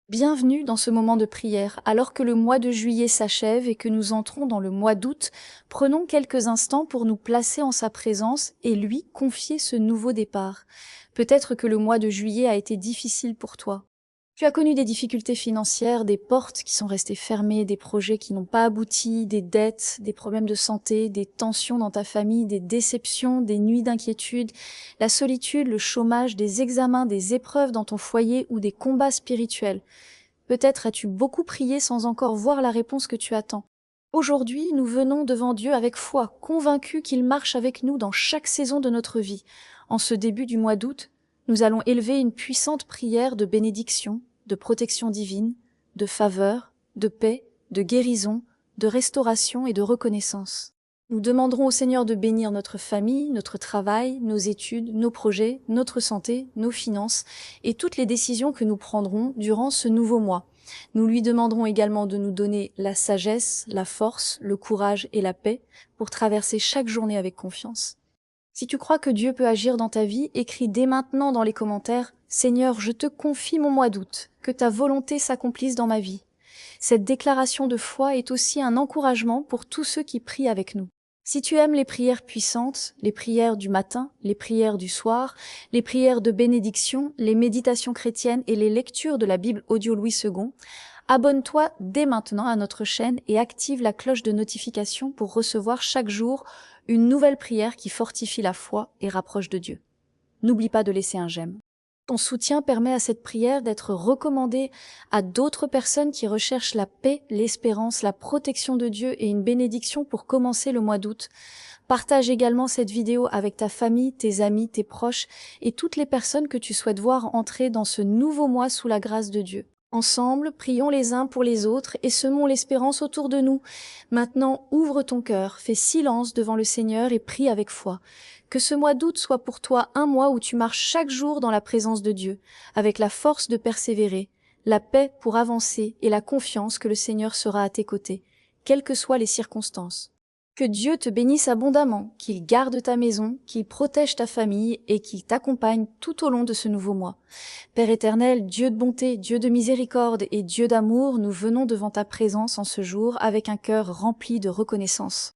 Bienvenue dans ce moment de prière. Alors que le mois de juillet s'achève et que nous entrons dans le mois d'août, prenons quelques instants pour nous placer en sa présence et lui confier ce nouveau départ. Peut-être que le mois de juillet a été difficile pour toi. Tu as connu des difficultés financières, des portes qui sont restées fermées, des projets qui n'ont pas abouti, des dettes, des problèmes de santé, des tensions dans ta famille, des déceptions, des nuits d'inquiétude, la solitude, le chômage, des examens, des épreuves dans ton foyer ou des combats spirituels. Peut-être as-tu beaucoup prié sans encore voir la réponse que tu attends. Aujourd'hui, nous venons devant Dieu avec foi, convaincus qu'il marche avec nous dans chaque saison de notre vie. En ce début du mois d'août, nous allons élever une puissante prière de bénédiction, de protection divine, de faveur, de paix, de guérison, de restauration et de reconnaissance. Nous demanderons au Seigneur de bénir notre famille, notre travail, nos études, nos projets, notre santé, nos finances et toutes les décisions que nous prendrons durant ce nouveau mois. Nous lui demanderons également de nous donner la sagesse, la force, le courage et la paix pour traverser chaque journée avec confiance. Si tu crois que Dieu peut agir dans ta vie, écris dès maintenant dans les commentaires « Seigneur, je te confie mon mois d'août, que ta volonté s'accomplisse dans ma vie ». Cette déclaration de foi est aussi un encouragement pour tous ceux qui prient avec nous. Si tu aimes les prières puissantes, les prières du matin, les prières du soir, les prières de bénédiction, les méditations chrétiennes et les lectures de la Bible audio Louis II, abonne-toi dès maintenant à notre chaîne et active la cloche de notification pour recevoir chaque jour une nouvelle prière qui fortifie la foi et rapproche de Dieu. N'oublie pas de laisser un j'aime. Ton soutien permet à cette prière d'être recommandée à d'autres personnes qui recherchent la paix, l'espérance, la protection de Dieu et une bénédiction pour commencer le mois d'août. Partage également cette vidéo avec ta famille, tes amis, tes proches et toutes les personnes que tu souhaites voir entrer dans ce nouveau mois sous la grâce de Dieu. Ensemble, prions les uns pour les autres et semons l'espérance autour de nous. Maintenant, ouvre ton cœur, fais silence devant le Seigneur et prie avec foi. Que ce mois d'août soit pour toi un mois où tu marches chaque jour dans la présence de Dieu, avec la force de persévérer, la paix pour avancer et la confiance que le Seigneur sera à tes côtés, quelles que soient les circonstances. Que Dieu te bénisse abondamment, qu'il garde ta maison, qu'il protège ta famille et qu'il t'accompagne tout au long de ce nouveau mois. Père éternel, Dieu de bonté, Dieu de miséricorde et Dieu d'amour, nous venons devant ta présence en ce jour avec un cœur rempli de reconnaissance.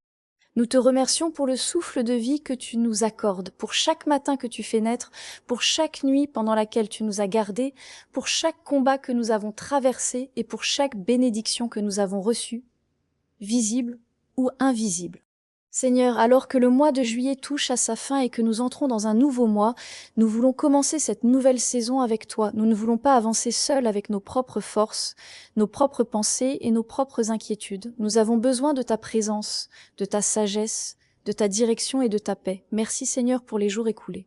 Nous te remercions pour le souffle de vie que tu nous accordes, pour chaque matin que tu fais naître, pour chaque nuit pendant laquelle tu nous as gardés, pour chaque combat que nous avons traversé et pour chaque bénédiction que nous avons reçue, visible ou invisible. Seigneur, alors que le mois de juillet touche à sa fin et que nous entrons dans un nouveau mois, nous voulons commencer cette nouvelle saison avec toi. Nous ne voulons pas avancer seuls avec nos propres forces, nos propres pensées et nos propres inquiétudes. Nous avons besoin de ta présence, de ta sagesse, de ta direction et de ta paix. Merci Seigneur pour les jours écoulés.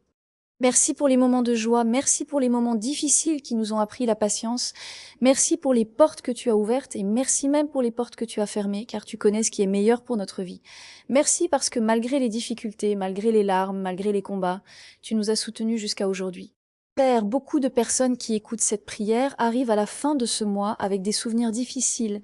Merci pour les moments de joie, merci pour les moments difficiles qui nous ont appris la patience, merci pour les portes que tu as ouvertes et merci même pour les portes que tu as fermées, car tu connais ce qui est meilleur pour notre vie. Merci parce que malgré les difficultés, malgré les larmes, malgré les combats, tu nous as soutenus jusqu'à aujourd'hui. Père, beaucoup de personnes qui écoutent cette prière arrivent à la fin de ce mois avec des souvenirs difficiles.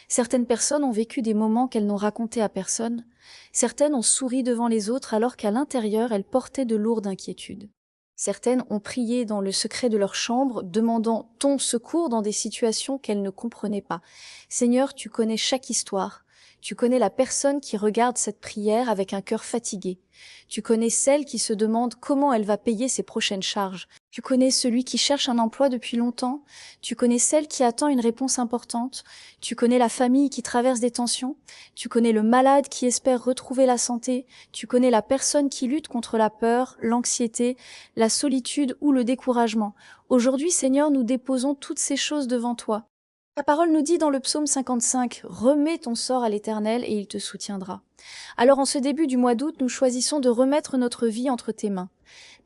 Certaines personnes ont vécu des moments qu'elles n'ont racontés à personne. Certaines ont souri devant les autres alors qu'à l'intérieur, elles portaient de lourdes inquiétudes. Certaines ont prié dans le secret de leur chambre, demandant ton secours dans des situations qu'elles ne comprenaient pas. Seigneur, tu connais chaque histoire. Tu connais la personne qui regarde cette prière avec un cœur fatigué. Tu connais celle qui se demande comment elle va payer ses prochaines charges. Tu connais celui qui cherche un emploi depuis longtemps. Tu connais celle qui attend une réponse importante. Tu connais la famille qui traverse des tensions. Tu connais le malade qui espère retrouver la santé. Tu connais la personne qui lutte contre la peur, l'anxiété, la solitude ou le découragement. Aujourd'hui, Seigneur, nous déposons toutes ces choses devant toi. Ta parole nous dit dans le psaume 55, « Remets ton sort à l'Éternel et il te soutiendra. » Alors en ce début du mois d'août, nous choisissons de remettre notre vie entre tes mains.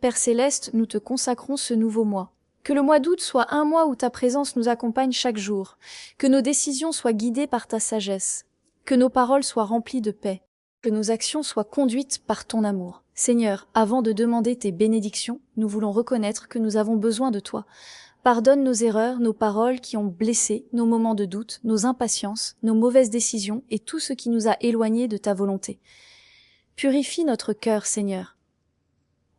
Père Céleste, nous te consacrons ce nouveau mois. Que le mois d'août soit un mois où ta présence nous accompagne chaque jour. Que nos décisions soient guidées par ta sagesse. Que nos paroles soient remplies de paix. Que nos actions soient conduites par ton amour. Seigneur, avant de demander tes bénédictions, nous voulons reconnaître que nous avons besoin de toi. Pardonne nos erreurs, nos paroles qui ont blessé, nos moments de doute, nos impatiences, nos mauvaises décisions et tout ce qui nous a éloignés de ta volonté. Purifie notre cœur, Seigneur.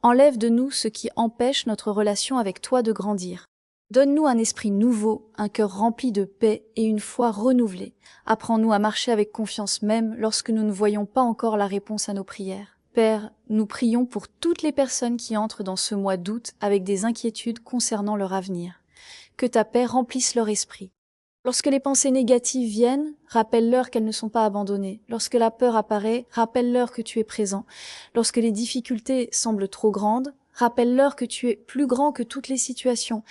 Enlève de nous ce qui empêche notre relation avec toi de grandir. Donne-nous un esprit nouveau, un cœur rempli de paix et une foi renouvelée. Apprends-nous à marcher avec confiance même lorsque nous ne voyons pas encore la réponse à nos prières. Père, nous prions pour toutes les personnes qui entrent dans ce mois d'août avec des inquiétudes concernant leur avenir. Que ta paix remplisse leur esprit. Lorsque les pensées négatives viennent, rappelle-leur qu'elles ne sont pas abandonnées. Lorsque la peur apparaît, rappelle-leur que tu es présent. Lorsque les difficultés semblent trop grandes, rappelle-leur que tu es plus grand que toutes les situations.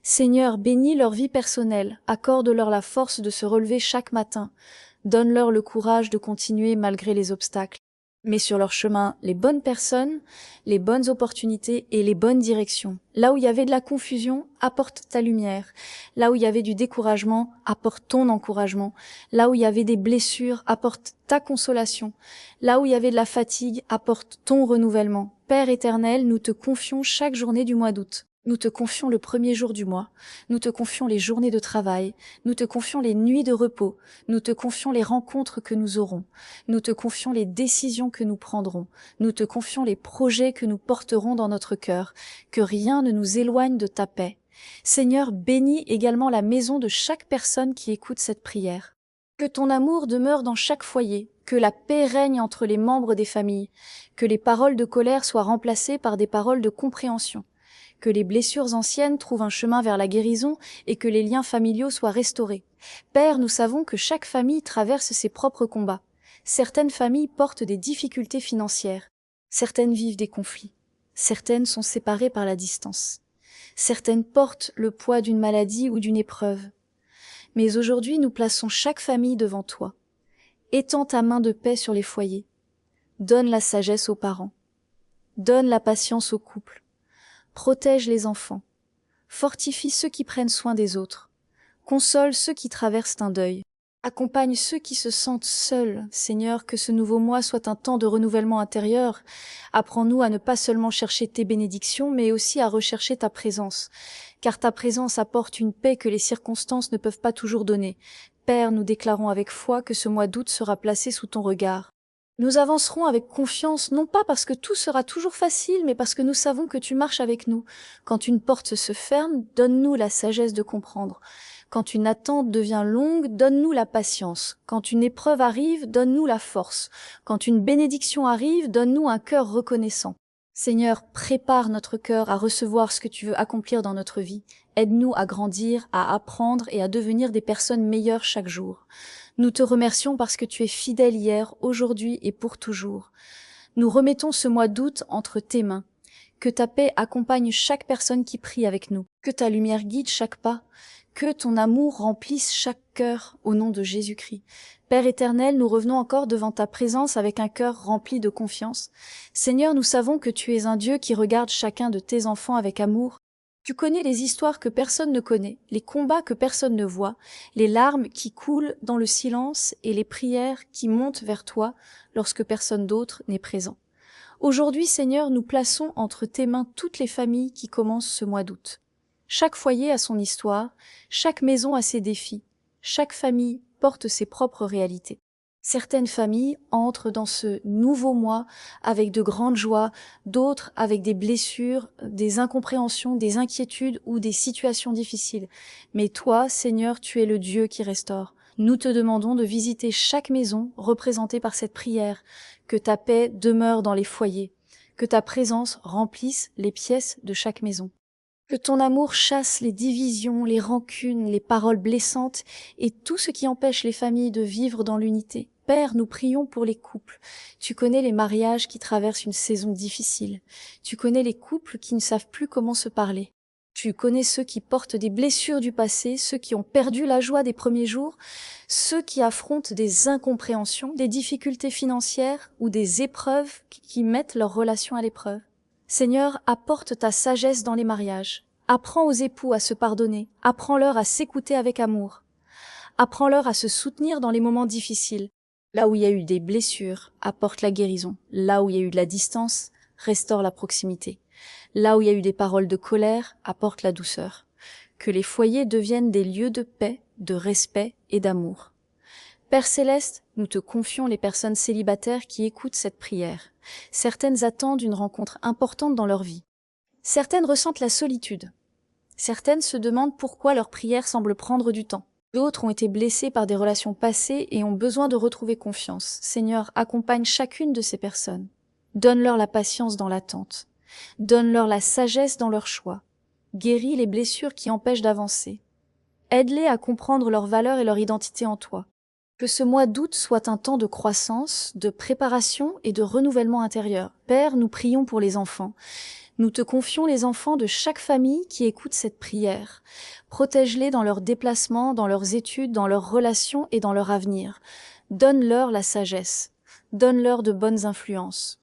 Seigneur, bénis leur vie personnelle, accorde-leur la force de se relever chaque matin, donne-leur le courage de continuer malgré les obstacles. Mets sur leur chemin les bonnes personnes, les bonnes opportunités et les bonnes directions. Là où il y avait de la confusion, apporte ta lumière. Là où il y avait du découragement, apporte ton encouragement. Là où il y avait des blessures, apporte ta consolation. Là où il y avait de la fatigue, apporte ton renouvellement. Père éternel, nous te confions chaque journée du mois d'août. Nous te confions le premier jour du mois, nous te confions les journées de travail, nous te confions les nuits de repos, nous te confions les rencontres que nous aurons, nous te confions les décisions que nous prendrons, nous te confions les projets que nous porterons dans notre cœur, que rien ne nous éloigne de ta paix. Seigneur, bénis également la maison de chaque personne qui écoute cette prière. Que ton amour demeure dans chaque foyer, que la paix règne entre les membres des familles, que les paroles de colère soient remplacées par des paroles de compréhension, que les blessures anciennes trouvent un chemin vers la guérison et que les liens familiaux soient restaurés. Père, nous savons que chaque famille traverse ses propres combats. Certaines familles portent des difficultés financières. Certaines vivent des conflits. Certaines sont séparées par la distance. Certaines portent le poids d'une maladie ou d'une épreuve. Mais aujourd'hui, nous plaçons chaque famille devant toi. Étends ta main de paix sur les foyers. Donne la sagesse aux parents. Donne la patience aux couples. Protège les enfants, fortifie ceux qui prennent soin des autres, console ceux qui traversent un deuil, accompagne ceux qui se sentent seuls. Seigneur, que ce nouveau mois soit un temps de renouvellement intérieur. Apprends-nous à ne pas seulement chercher tes bénédictions, mais aussi à rechercher ta présence, car ta présence apporte une paix que les circonstances ne peuvent pas toujours donner. Père, nous déclarons avec foi que ce mois d'août sera placé sous ton regard. Nous avancerons avec confiance, non pas parce que tout sera toujours facile, mais parce que nous savons que tu marches avec nous. Quand une porte se ferme, donne-nous la sagesse de comprendre. Quand une attente devient longue, donne-nous la patience. Quand une épreuve arrive, donne-nous la force. Quand une bénédiction arrive, donne-nous un cœur reconnaissant. Seigneur, prépare notre cœur à recevoir ce que tu veux accomplir dans notre vie. Aide-nous à grandir, à apprendre et à devenir des personnes meilleures chaque jour. Nous te remercions parce que tu es fidèle hier, aujourd'hui et pour toujours. Nous remettons ce mois d'août entre tes mains. Que ta paix accompagne chaque personne qui prie avec nous. Que ta lumière guide chaque pas. Que ton amour remplisse chaque cœur au nom de Jésus-Christ. Père éternel, nous revenons encore devant ta présence avec un cœur rempli de confiance. Seigneur, nous savons que tu es un Dieu qui regarde chacun de tes enfants avec amour. Tu connais les histoires que personne ne connaît, les combats que personne ne voit, les larmes qui coulent dans le silence et les prières qui montent vers toi lorsque personne d'autre n'est présent. Aujourd'hui, Seigneur, nous plaçons entre tes mains toutes les familles qui commencent ce mois d'août. Chaque foyer a son histoire, chaque maison a ses défis, chaque famille porte ses propres réalités. Certaines familles entrent dans ce nouveau mois avec de grandes joies, d'autres avec des blessures, des incompréhensions, des inquiétudes ou des situations difficiles. Mais toi, Seigneur, tu es le Dieu qui restaure. Nous te demandons de visiter chaque maison représentée par cette prière, que ta paix demeure dans les foyers, que ta présence remplisse les pièces de chaque maison. Que ton amour chasse les divisions, les rancunes, les paroles blessantes et tout ce qui empêche les familles de vivre dans l'unité. Père, nous prions pour les couples. Tu connais les mariages qui traversent une saison difficile. Tu connais les couples qui ne savent plus comment se parler. Tu connais ceux qui portent des blessures du passé, ceux qui ont perdu la joie des premiers jours, ceux qui affrontent des incompréhensions, des difficultés financières ou des épreuves qui mettent leurs relations à l'épreuve. Seigneur, apporte ta sagesse dans les mariages. Apprends aux époux à se pardonner. Apprends-leur à s'écouter avec amour. Apprends-leur à se soutenir dans les moments difficiles. Là où il y a eu des blessures, apporte la guérison. Là où il y a eu de la distance, restaure la proximité. Là où il y a eu des paroles de colère, apporte la douceur. Que les foyers deviennent des lieux de paix, de respect et d'amour. Père Céleste, nous te confions les personnes célibataires qui écoutent cette prière. Certaines attendent une rencontre importante dans leur vie. Certaines ressentent la solitude. Certaines se demandent pourquoi leur prière semble prendre du temps. D'autres ont été blessées par des relations passées et ont besoin de retrouver confiance. Seigneur, accompagne chacune de ces personnes. Donne-leur la patience dans l'attente. Donne-leur la sagesse dans leur choix. Guéris les blessures qui empêchent d'avancer. Aide-les à comprendre leur valeur et leur identité en toi. Que ce mois d'août soit un temps de croissance, de préparation et de renouvellement intérieur. Père, nous prions pour les enfants. Nous te confions les enfants de chaque famille qui écoute cette prière. Protège-les dans leurs déplacements, dans leurs études, dans leurs relations et dans leur avenir. Donne-leur la sagesse. Donne-leur de bonnes influences.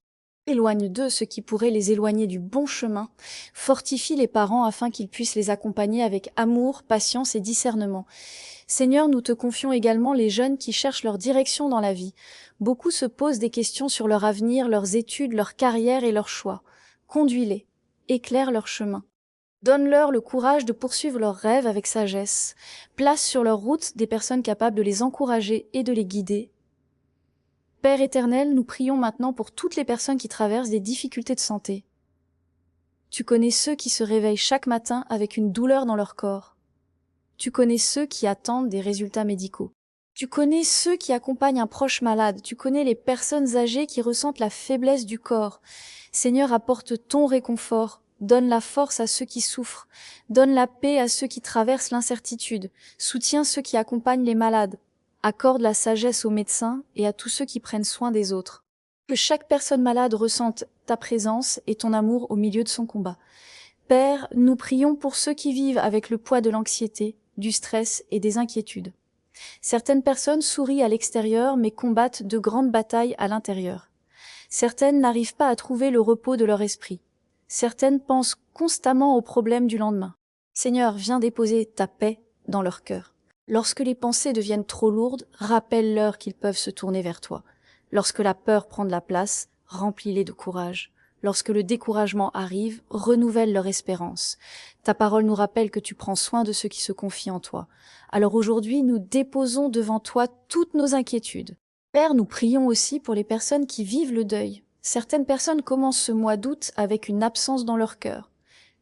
Éloigne d'eux ce qui pourrait les éloigner du bon chemin. Fortifie les parents afin qu'ils puissent les accompagner avec amour, patience et discernement. Seigneur, nous te confions également les jeunes qui cherchent leur direction dans la vie. Beaucoup se posent des questions sur leur avenir, leurs études, leur carrière et leurs choix. Conduis-les, éclaire leur chemin. Donne-leur le courage de poursuivre leurs rêves avec sagesse. Place sur leur route des personnes capables de les encourager et de les guider. Père éternel, nous prions maintenant pour toutes les personnes qui traversent des difficultés de santé. Tu connais ceux qui se réveillent chaque matin avec une douleur dans leur corps. Tu connais ceux qui attendent des résultats médicaux. Tu connais ceux qui accompagnent un proche malade. Tu connais les personnes âgées qui ressentent la faiblesse du corps. Seigneur, apporte ton réconfort. Donne la force à ceux qui souffrent. Donne la paix à ceux qui traversent l'incertitude. Soutiens ceux qui accompagnent les malades. Accorde la sagesse aux médecins et à tous ceux qui prennent soin des autres. Que chaque personne malade ressente ta présence et ton amour au milieu de son combat. Père, nous prions pour ceux qui vivent avec le poids de l'anxiété, du stress et des inquiétudes. Certaines personnes sourient à l'extérieur mais combattent de grandes batailles à l'intérieur. Certaines n'arrivent pas à trouver le repos de leur esprit. Certaines pensent constamment aux problèmes du lendemain. Seigneur, viens déposer ta paix dans leur cœur. Lorsque les pensées deviennent trop lourdes, rappelle-leur qu'ils peuvent se tourner vers toi. Lorsque la peur prend de la place, remplis-les de courage. Lorsque le découragement arrive, renouvelle leur espérance. Ta parole nous rappelle que tu prends soin de ceux qui se confient en toi. Alors aujourd'hui, nous déposons devant toi toutes nos inquiétudes. Père, nous prions aussi pour les personnes qui vivent le deuil. Certaines personnes commencent ce mois d'août avec une absence dans leur cœur.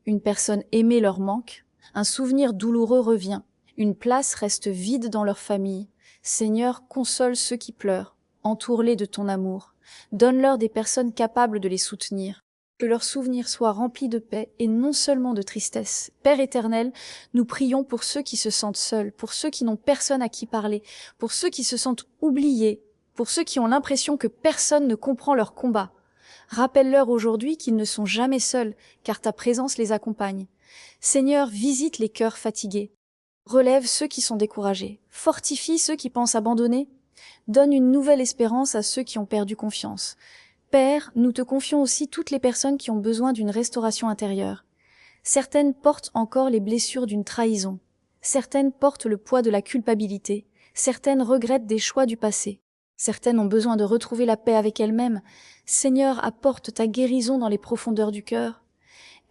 Une personne aimée leur manque, un souvenir douloureux revient. Une place reste vide dans leur famille. Seigneur, console ceux qui pleurent. Entoure-les de ton amour. Donne-leur des personnes capables de les soutenir. Que leurs souvenirs soient remplis de paix et non seulement de tristesse. Père éternel, nous prions pour ceux qui se sentent seuls, pour ceux qui n'ont personne à qui parler, pour ceux qui se sentent oubliés, pour ceux qui ont l'impression que personne ne comprend leur combat. Rappelle-leur aujourd'hui qu'ils ne sont jamais seuls, car ta présence les accompagne. Seigneur, visite les cœurs fatigués. Relève ceux qui sont découragés. Fortifie ceux qui pensent abandonner. Donne une nouvelle espérance à ceux qui ont perdu confiance. Père, nous te confions aussi toutes les personnes qui ont besoin d'une restauration intérieure. Certaines portent encore les blessures d'une trahison. Certaines portent le poids de la culpabilité. Certaines regrettent des choix du passé. Certaines ont besoin de retrouver la paix avec elles-mêmes. Seigneur, apporte ta guérison dans les profondeurs du cœur.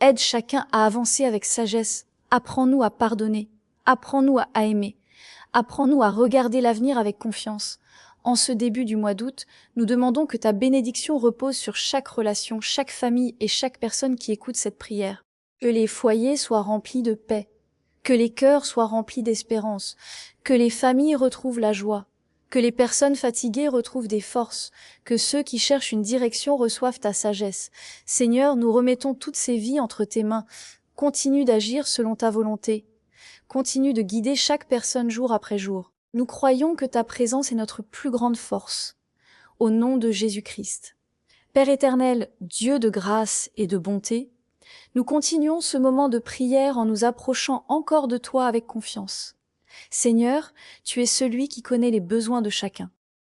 Aide chacun à avancer avec sagesse. Apprends-nous à pardonner. Apprends-nous à aimer. Apprends-nous à regarder l'avenir avec confiance. En ce début du mois d'août, nous demandons que ta bénédiction repose sur chaque relation, chaque famille et chaque personne qui écoute cette prière. Que les foyers soient remplis de paix. Que les cœurs soient remplis d'espérance. Que les familles retrouvent la joie. Que les personnes fatiguées retrouvent des forces. Que ceux qui cherchent une direction reçoivent ta sagesse. Seigneur, nous remettons toutes ces vies entre tes mains. Continue d'agir selon ta volonté. Continue de guider chaque personne jour après jour. Nous croyons que ta présence est notre plus grande force. Au nom de Jésus-Christ. Père éternel, Dieu de grâce et de bonté, nous continuons ce moment de prière en nous approchant encore de toi avec confiance. Seigneur, tu es celui qui connaît les besoins de chacun.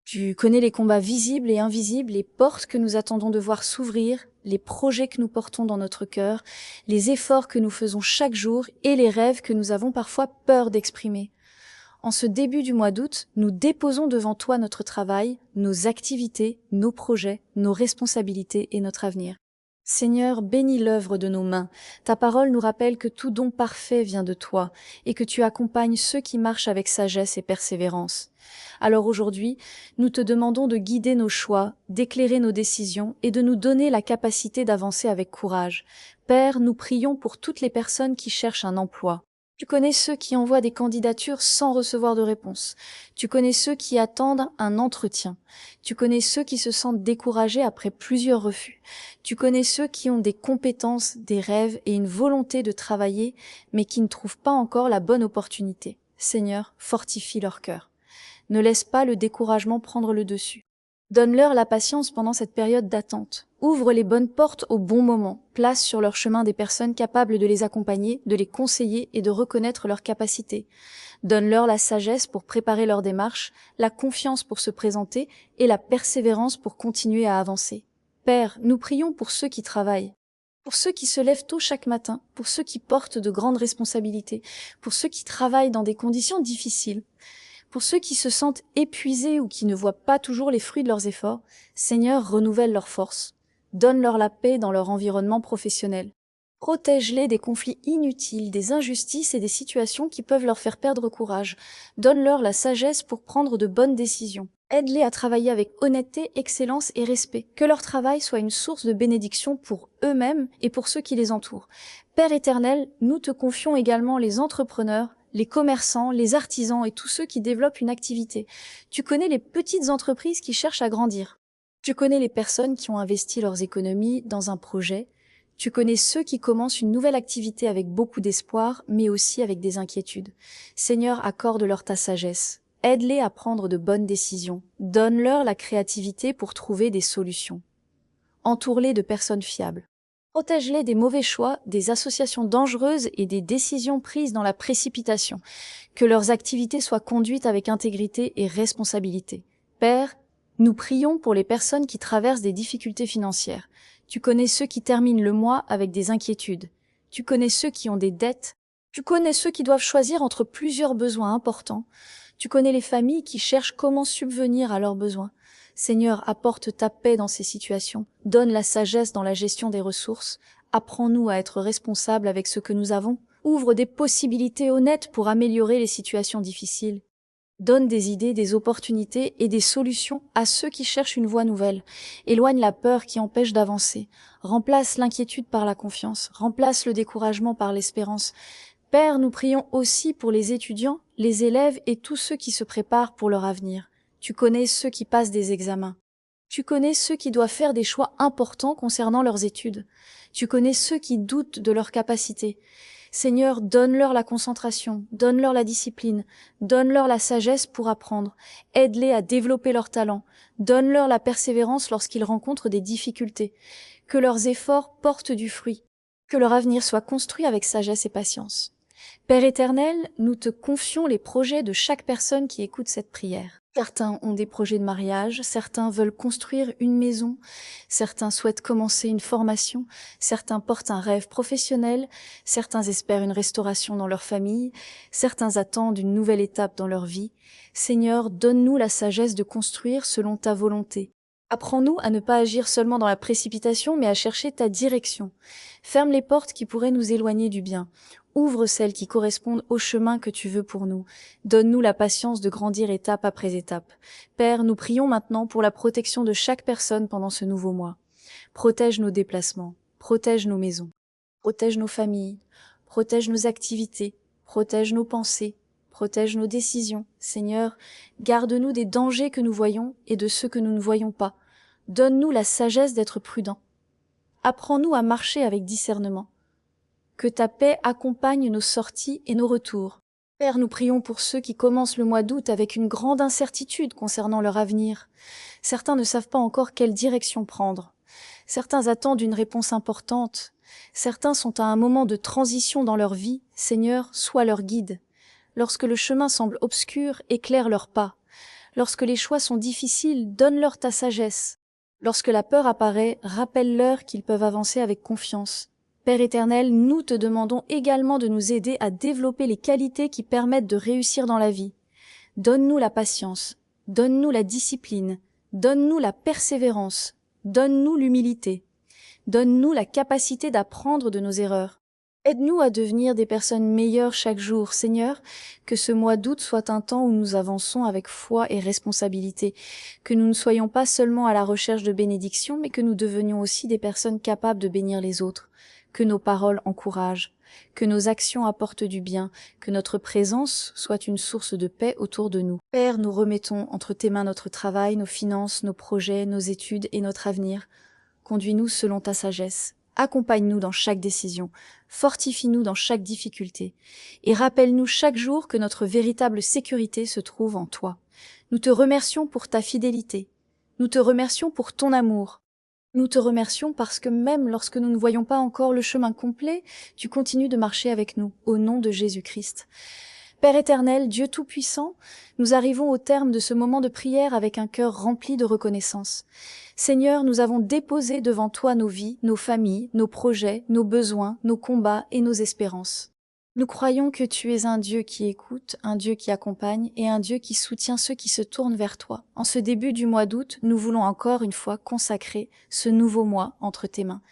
Tu connais les combats visibles et invisibles, les portes que nous attendons de voir s'ouvrir, les projets que nous portons dans notre cœur, les efforts que nous faisons chaque jour et les rêves que nous avons parfois peur d'exprimer. En ce début du mois d'août, nous déposons devant toi notre travail, nos activités, nos projets, nos responsabilités et notre avenir. Seigneur, bénis l'œuvre de nos mains. Ta parole nous rappelle que tout don parfait vient de toi et que tu accompagnes ceux qui marchent avec sagesse et persévérance. Alors aujourd'hui, nous te demandons de guider nos choix, d'éclairer nos décisions et de nous donner la capacité d'avancer avec courage. Père, nous prions pour toutes les personnes qui cherchent un emploi. Tu connais ceux qui envoient des candidatures sans recevoir de réponse. Tu connais ceux qui attendent un entretien. Tu connais ceux qui se sentent découragés après plusieurs refus. Tu connais ceux qui ont des compétences, des rêves et une volonté de travailler, mais qui ne trouvent pas encore la bonne opportunité. Seigneur, fortifie leur cœur. Ne laisse pas le découragement prendre le dessus. Donne-leur la patience pendant cette période d'attente. Ouvre les bonnes portes au bon moment. Place sur leur chemin des personnes capables de les accompagner, de les conseiller et de reconnaître leurs capacités. Donne-leur la sagesse pour préparer leur démarche, la confiance pour se présenter et la persévérance pour continuer à avancer. Père, nous prions pour ceux qui travaillent, pour ceux qui se lèvent tôt chaque matin, pour ceux qui portent de grandes responsabilités, pour ceux qui travaillent dans des conditions difficiles. Pour ceux qui se sentent épuisés ou qui ne voient pas toujours les fruits de leurs efforts, Seigneur, renouvelle leurs forces. Donne-leur la paix dans leur environnement professionnel. Protège-les des conflits inutiles, des injustices et des situations qui peuvent leur faire perdre courage. Donne-leur la sagesse pour prendre de bonnes décisions. Aide-les à travailler avec honnêteté, excellence et respect. Que leur travail soit une source de bénédiction pour eux-mêmes et pour ceux qui les entourent. Père éternel, nous te confions également les entrepreneurs, les commerçants, les artisans et tous ceux qui développent une activité. Tu connais les petites entreprises qui cherchent à grandir. Tu connais les personnes qui ont investi leurs économies dans un projet. Tu connais ceux qui commencent une nouvelle activité avec beaucoup d'espoir, mais aussi avec des inquiétudes. Seigneur, accorde-leur ta sagesse. Aide-les à prendre de bonnes décisions. Donne-leur la créativité pour trouver des solutions. Entoure-les de personnes fiables. Protège-les des mauvais choix, des associations dangereuses et des décisions prises dans la précipitation. Que leurs activités soient conduites avec intégrité et responsabilité. Père, nous prions pour les personnes qui traversent des difficultés financières. Tu connais ceux qui terminent le mois avec des inquiétudes. Tu connais ceux qui ont des dettes. Tu connais ceux qui doivent choisir entre plusieurs besoins importants. Tu connais les familles qui cherchent comment subvenir à leurs besoins. Seigneur, apporte ta paix dans ces situations. Donne la sagesse dans la gestion des ressources. Apprends-nous à être responsables avec ce que nous avons. Ouvre des possibilités honnêtes pour améliorer les situations difficiles. Donne des idées, des opportunités et des solutions à ceux qui cherchent une voie nouvelle. Éloigne la peur qui empêche d'avancer. Remplace l'inquiétude par la confiance. Remplace le découragement par l'espérance. Père, nous prions aussi pour les étudiants, les élèves et tous ceux qui se préparent pour leur avenir. Tu connais ceux qui passent des examens. Tu connais ceux qui doivent faire des choix importants concernant leurs études. Tu connais ceux qui doutent de leurs capacités. Seigneur, donne-leur la concentration, donne-leur la discipline, donne-leur la sagesse pour apprendre, aide-les à développer leurs talents, donne-leur la persévérance lorsqu'ils rencontrent des difficultés, que leurs efforts portent du fruit, que leur avenir soit construit avec sagesse et patience. Père éternel, nous te confions les projets de chaque personne qui écoute cette prière. Certains ont des projets de mariage, certains veulent construire une maison, certains souhaitent commencer une formation, certains portent un rêve professionnel, certains espèrent une restauration dans leur famille, certains attendent une nouvelle étape dans leur vie. Seigneur, donne-nous la sagesse de construire selon ta volonté. Apprends-nous à ne pas agir seulement dans la précipitation, mais à chercher ta direction. Ferme les portes qui pourraient nous éloigner du bien. Ouvre celles qui correspondent au chemin que tu veux pour nous. Donne-nous la patience de grandir étape après étape. Père, nous prions maintenant pour la protection de chaque personne pendant ce nouveau mois. Protège nos déplacements, protège nos maisons, protège nos familles, protège nos activités, protège nos pensées, protège nos décisions. Seigneur, garde-nous des dangers que nous voyons et de ceux que nous ne voyons pas. Donne-nous la sagesse d'être prudents. Apprends-nous à marcher avec discernement. Que ta paix accompagne nos sorties et nos retours. Père, nous prions pour ceux qui commencent le mois d'août avec une grande incertitude concernant leur avenir. Certains ne savent pas encore quelle direction prendre. Certains attendent une réponse importante. Certains sont à un moment de transition dans leur vie. Seigneur, sois leur guide. Lorsque le chemin semble obscur, éclaire leurs pas. Lorsque les choix sont difficiles, donne-leur ta sagesse. Lorsque la peur apparaît, rappelle-leur qu'ils peuvent avancer avec confiance. Père éternel, nous te demandons également de nous aider à développer les qualités qui permettent de réussir dans la vie. Donne-nous la patience, donne-nous la discipline, donne-nous la persévérance, donne-nous l'humilité. Donne-nous la capacité d'apprendre de nos erreurs. Aide-nous à devenir des personnes meilleures chaque jour, Seigneur, que ce mois d'août soit un temps où nous avançons avec foi et responsabilité, que nous ne soyons pas seulement à la recherche de bénédictions, mais que nous devenions aussi des personnes capables de bénir les autres, que nos paroles encouragent, que nos actions apportent du bien, que notre présence soit une source de paix autour de nous. Père, nous remettons entre tes mains notre travail, nos finances, nos projets, nos études et notre avenir. Conduis-nous selon ta sagesse. Accompagne-nous dans chaque décision, fortifie-nous dans chaque difficulté, et rappelle-nous chaque jour que notre véritable sécurité se trouve en toi. Nous te remercions pour ta fidélité, nous te remercions pour ton amour, nous te remercions parce que même lorsque nous ne voyons pas encore le chemin complet, tu continues de marcher avec nous, au nom de Jésus-Christ. Père éternel, Dieu Tout-Puissant, nous arrivons au terme de ce moment de prière avec un cœur rempli de reconnaissance. Seigneur, nous avons déposé devant toi nos vies, nos familles, nos projets, nos besoins, nos combats et nos espérances. Nous croyons que tu es un Dieu qui écoute, un Dieu qui accompagne et un Dieu qui soutient ceux qui se tournent vers toi. En ce début du mois d'août, nous voulons encore une fois consacrer ce nouveau mois entre tes mains.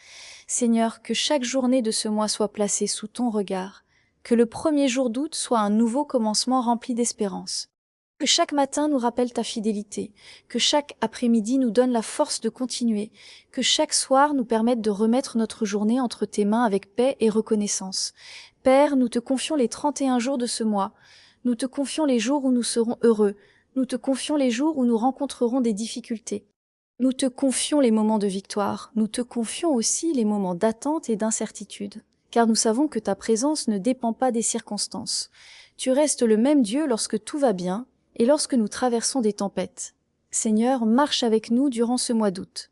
Seigneur, que chaque journée de ce mois soit placée sous ton regard. Que le premier jour d'août soit un nouveau commencement rempli d'espérance. Que chaque matin nous rappelle ta fidélité, que chaque après-midi nous donne la force de continuer, que chaque soir nous permette de remettre notre journée entre tes mains avec paix et reconnaissance. Père, nous te confions les 31 jours de ce mois, nous te confions les jours où nous serons heureux, nous te confions les jours où nous rencontrerons des difficultés. Nous te confions les moments de victoire, nous te confions aussi les moments d'attente et d'incertitude. Car nous savons que ta présence ne dépend pas des circonstances. Tu restes le même Dieu lorsque tout va bien et lorsque nous traversons des tempêtes. Seigneur, marche avec nous durant ce mois d'août.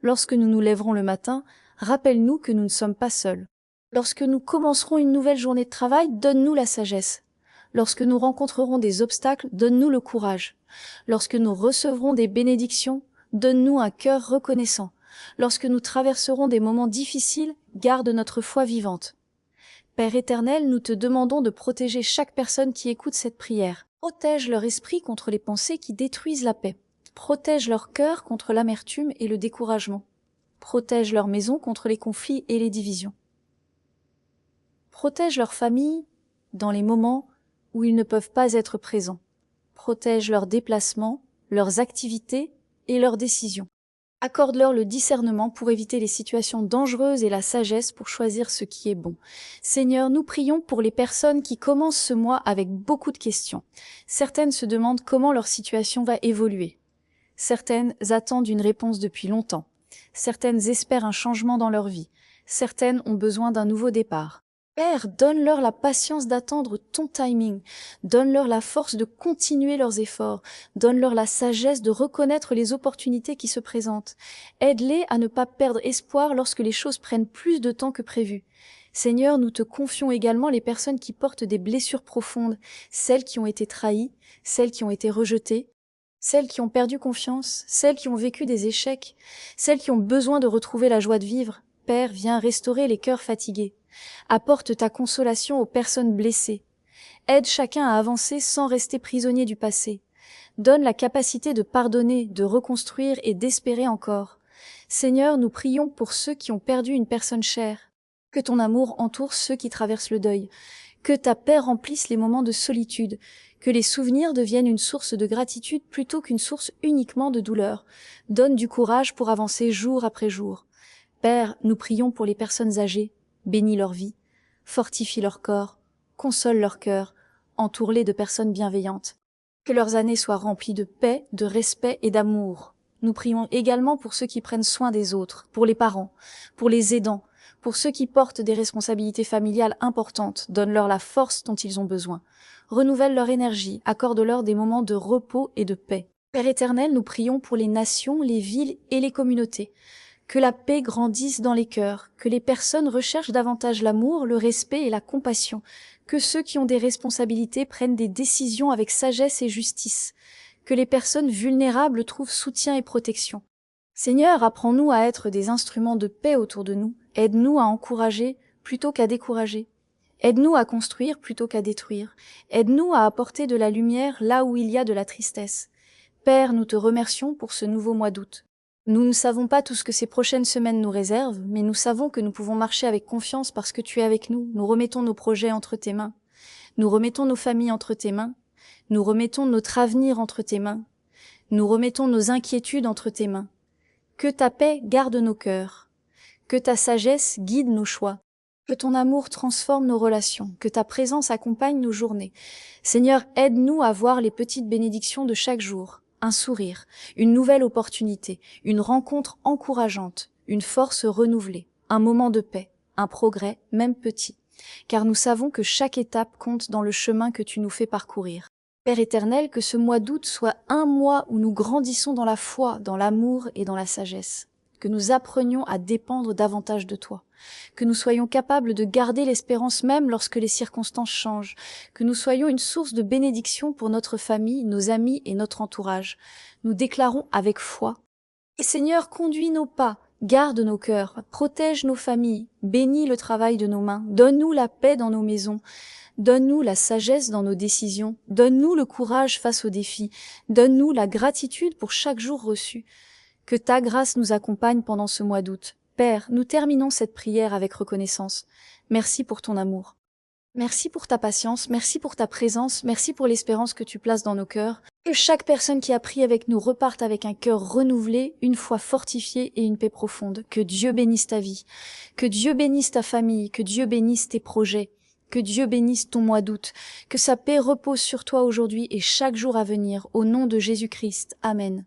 Lorsque nous nous lèverons le matin, rappelle-nous que nous ne sommes pas seuls. Lorsque nous commencerons une nouvelle journée de travail, donne-nous la sagesse. Lorsque nous rencontrerons des obstacles, donne-nous le courage. Lorsque nous recevrons des bénédictions, donne-nous un cœur reconnaissant. Lorsque nous traverserons des moments difficiles, garde notre foi vivante. Père éternel, nous te demandons de protéger chaque personne qui écoute cette prière. Protège leur esprit contre les pensées qui détruisent la paix. Protège leur cœur contre l'amertume et le découragement. Protège leur maison contre les conflits et les divisions. Protège leur famille dans les moments où ils ne peuvent pas être présents. Protège leurs déplacements, leurs activités et leurs décisions. Accorde-leur le discernement pour éviter les situations dangereuses et la sagesse pour choisir ce qui est bon. Seigneur, nous prions pour les personnes qui commencent ce mois avec beaucoup de questions. Certaines se demandent comment leur situation va évoluer. Certaines attendent une réponse depuis longtemps. Certaines espèrent un changement dans leur vie. Certaines ont besoin d'un nouveau départ. Père, donne-leur la patience d'attendre ton timing. Donne-leur la force de continuer leurs efforts. Donne-leur la sagesse de reconnaître les opportunités qui se présentent. Aide-les à ne pas perdre espoir lorsque les choses prennent plus de temps que prévu. Seigneur, nous te confions également les personnes qui portent des blessures profondes, celles qui ont été trahies, celles qui ont été rejetées, celles qui ont perdu confiance, celles qui ont vécu des échecs, celles qui ont besoin de retrouver la joie de vivre. Père, viens restaurer les cœurs fatigués. Apporte ta consolation aux personnes blessées. Aide chacun à avancer sans rester prisonnier du passé. Donne la capacité de pardonner, de reconstruire et d'espérer encore. Seigneur, nous prions pour ceux qui ont perdu une personne chère. Que ton amour entoure ceux qui traversent le deuil. Que ta paix remplisse les moments de solitude. Que les souvenirs deviennent une source de gratitude plutôt qu'une source uniquement de douleur. Donne du courage pour avancer jour après jour. Père, nous prions pour les personnes âgées. Bénis leur vie, fortifie leur corps, console leur cœur, entoure-les de personnes bienveillantes. Que leurs années soient remplies de paix, de respect et d'amour. Nous prions également pour ceux qui prennent soin des autres, pour les parents, pour les aidants, pour ceux qui portent des responsabilités familiales importantes. Donne-leur la force dont ils ont besoin. Renouvelle leur énergie, accorde-leur des moments de repos et de paix. Père éternel, nous prions pour les nations, les villes et les communautés. Que la paix grandisse dans les cœurs, que les personnes recherchent davantage l'amour, le respect et la compassion, que ceux qui ont des responsabilités prennent des décisions avec sagesse et justice, que les personnes vulnérables trouvent soutien et protection. Seigneur, apprends-nous à être des instruments de paix autour de nous, aide-nous à encourager plutôt qu'à décourager, aide-nous à construire plutôt qu'à détruire, aide-nous à apporter de la lumière là où il y a de la tristesse. Père, nous te remercions pour ce nouveau mois d'août. Nous ne savons pas tout ce que ces prochaines semaines nous réservent, mais nous savons que nous pouvons marcher avec confiance parce que tu es avec nous. Nous remettons nos projets entre tes mains. Nous remettons nos familles entre tes mains. Nous remettons notre avenir entre tes mains. Nous remettons nos inquiétudes entre tes mains. Que ta paix garde nos cœurs. Que ta sagesse guide nos choix. Que ton amour transforme nos relations. Que ta présence accompagne nos journées. Seigneur, aide-nous à voir les petites bénédictions de chaque jour. Un sourire, une nouvelle opportunité, une rencontre encourageante, une force renouvelée, un moment de paix, un progrès, même petit. Car nous savons que chaque étape compte dans le chemin que tu nous fais parcourir. Père éternel, que ce mois d'août soit un mois où nous grandissons dans la foi, dans l'amour et dans la sagesse. Que nous apprenions à dépendre davantage de toi. Que nous soyons capables de garder l'espérance même lorsque les circonstances changent. Que nous soyons une source de bénédiction pour notre famille, nos amis et notre entourage. Nous déclarons avec foi. Et Seigneur, conduis nos pas, garde nos cœurs, protège nos familles, bénis le travail de nos mains, donne-nous la paix dans nos maisons. Donne-nous la sagesse dans nos décisions, donne-nous le courage face aux défis, donne-nous la gratitude pour chaque jour reçu. Que ta grâce nous accompagne pendant ce mois d'août. Père, nous terminons cette prière avec reconnaissance. Merci pour ton amour. Merci pour ta patience, merci pour ta présence, merci pour l'espérance que tu places dans nos cœurs. Que chaque personne qui a prié avec nous reparte avec un cœur renouvelé, une foi fortifiée et une paix profonde. Que Dieu bénisse ta vie, que Dieu bénisse ta famille, que Dieu bénisse tes projets. Que Dieu bénisse ton mois d'août, que sa paix repose sur toi aujourd'hui et chaque jour à venir, au nom de Jésus-Christ. Amen.